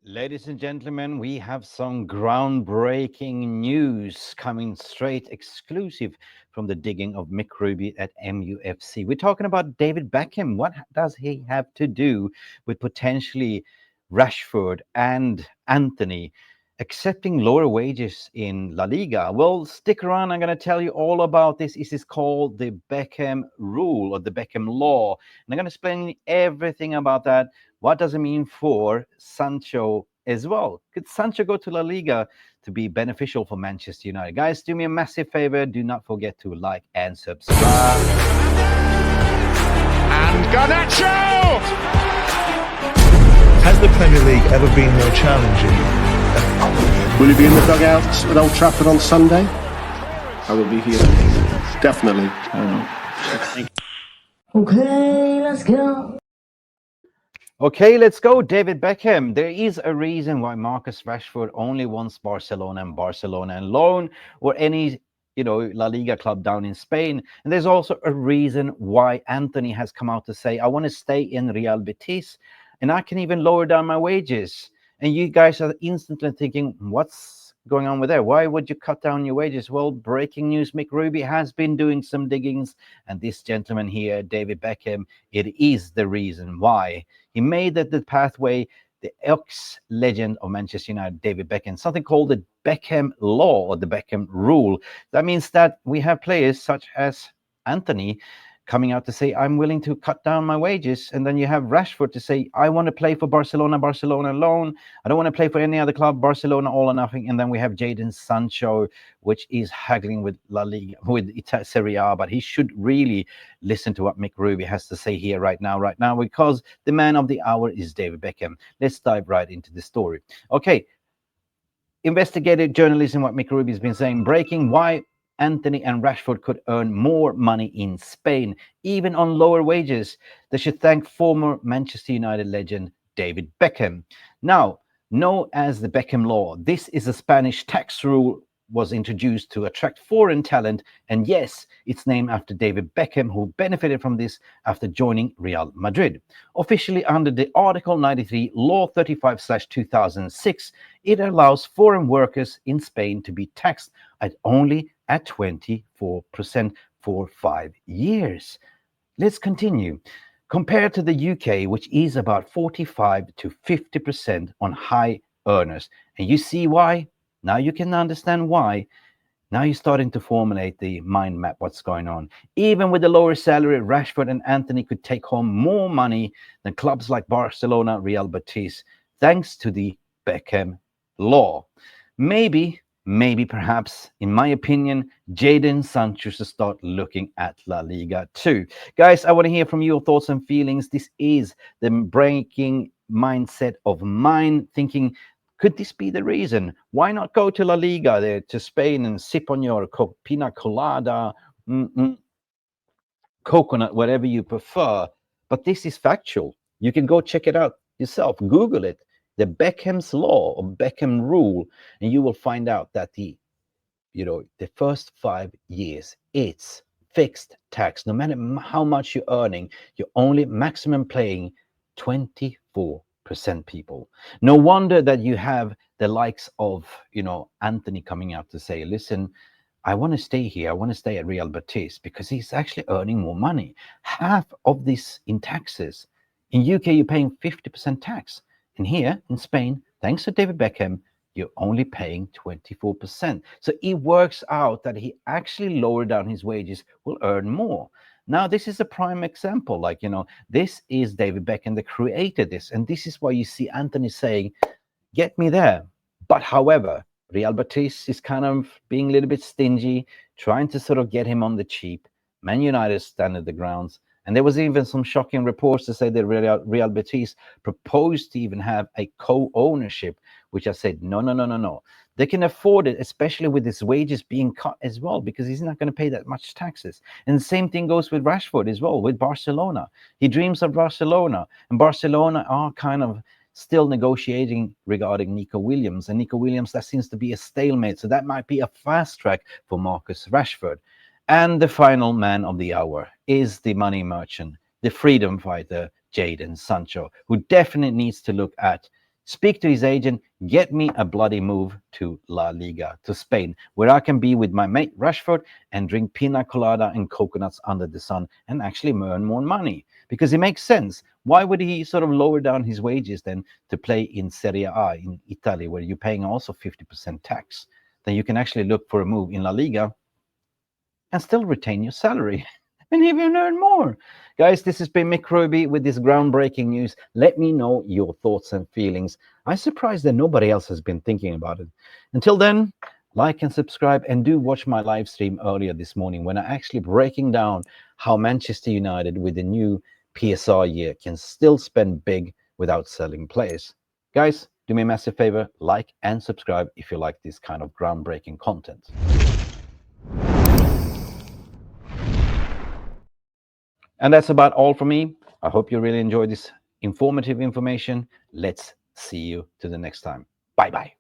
Ladies and gentlemen, we have some groundbreaking news coming straight exclusive from the digging of Mick Ruby at MUFC. We're talking about David Beckham. What does he have to do with potentially Rashford and Antony accepting lower wages in La Liga? Well, stick around. I'm going to tell you all about this. This is called the Beckham Rule or the Beckham Law. And I'm going to explain everything about that. What does it mean for Sancho as well? Could Sancho go to La Liga to be beneficial for Manchester United? Guys, do me a massive favor. Do not forget to like and subscribe. And Garnacho! Has the Premier League ever been more challenging? Will you be in the dugout at Old Trafford on Sunday? I will be here. Definitely. Okay, let's go. Okay, let's go. David Beckham. There is a reason why Marcus Rashford only wants Barcelona and Barcelona alone, or any La Liga club down in Spain. And there's also a reason why Antony has come out to say, I want to stay in Real Betis and I can even lower down my wages. And you guys are instantly thinking, what's going on with there? Why would you cut down your wages? Well, breaking news, Mick Ruby has been doing some diggings, and this gentleman here, David Beckham, it is the reason why. He made that the pathway, the ex-legend of Manchester United, David Beckham, something called the Beckham Law or the Beckham Rule. That means that we have players such as Antony coming out to say, I'm willing to cut down my wages. And then you have Rashford to say, I want to play for Barcelona, Barcelona alone. I don't want to play for any other club, Barcelona, all or nothing. And then we have Jadon Sancho, which is haggling with La Liga, with Serie A, but he should really listen to what Mick Ruby has to say here right now, because the man of the hour is David Beckham. Let's dive right into the story. Okay, investigative journalism, what Mick Ruby has been saying, breaking why Antony and Rashford could earn more money in Spain, even on lower wages. They should thank former Manchester United legend David Beckham. Now, known as the Beckham Law, this is a Spanish tax rule was introduced to attract foreign talent. And yes, it's named after David Beckham, who benefited from this after joining Real Madrid. Officially under the Article 93, Law 35/2006, it allows foreign workers in Spain to be taxed at 24% for 5 years. Let's continue. Compared to the UK, which is about 45 to 50% on high earners. And you see why? Now you can understand why. Now you're starting to formulate the mind map, what's going on. Even with the lower salary, Rashford and Antony could take home more money than clubs like Barcelona, Real Betis, thanks to the Beckham Law. Maybe, perhaps, in my opinion, Jadon Sancho should start looking at La Liga too. Guys, I want to hear from your thoughts and feelings. This is the breaking mindset of mine, thinking, could this be the reason? Why not go to La Liga, there to Spain, and sip on your pina colada, coconut, whatever you prefer? But this is factual. You can go check it out yourself. Google it. The Beckham's Law or Beckham Rule, and you will find out that the first 5 years, it's fixed tax. No matter how much you're earning, you're only maximum paying 24%, people. No wonder that you have the likes of, Antony coming out to say, listen, I want to stay here. I want to stay at Real Betis because he's actually earning more money. Half of this in taxes. In UK, you're paying 50% tax. And here in Spain, thanks to David Beckham, you're only paying 24%. So it works out that he actually lowered down his wages, will earn more. Now, this is a prime example. This is David Beckham that created this. And this is why you see Antony saying, get me there. But however, Real Betis is kind of being a little bit stingy, trying to sort of get him on the cheap. Man United stand at the grounds. And there was even some shocking reports to say that Real Betis proposed to even have a co-ownership, which I said, no. They can afford it, especially with his wages being cut as well, because he's not going to pay that much taxes. And the same thing goes with Rashford as well, with Barcelona. He dreams of Barcelona, and Barcelona are kind of still negotiating regarding Nico Williams. And Nico Williams, that seems to be a stalemate. So that might be a fast track for Marcus Rashford. And the final man of the hour is the money merchant, the freedom fighter, Jadon Sancho, who definitely needs to look at speak to his agent, get me a bloody move to La Liga, to Spain, where I can be with my mate Rashford and drink pina colada and coconuts under the sun and actually earn more money. Because it makes sense. Why would he sort of lower down his wages then to play in Serie A in Italy, where you're paying also 50% tax? Then you can actually look for a move in La Liga and still retain your salary and even earn more. Guys, this has been Mick Ruby with this groundbreaking news. Let me know your thoughts and feelings. I'm surprised that nobody else has been thinking about it. Until then, like and subscribe, and do watch my live stream earlier this morning when I'm actually breaking down how Manchester United with the new PSR year can still spend big without selling players. Guys, do me a massive favor, like and subscribe if you like this kind of groundbreaking content. And that's about all for me. I hope you really enjoyed this informative information. Let's see you to the next time. Bye-bye.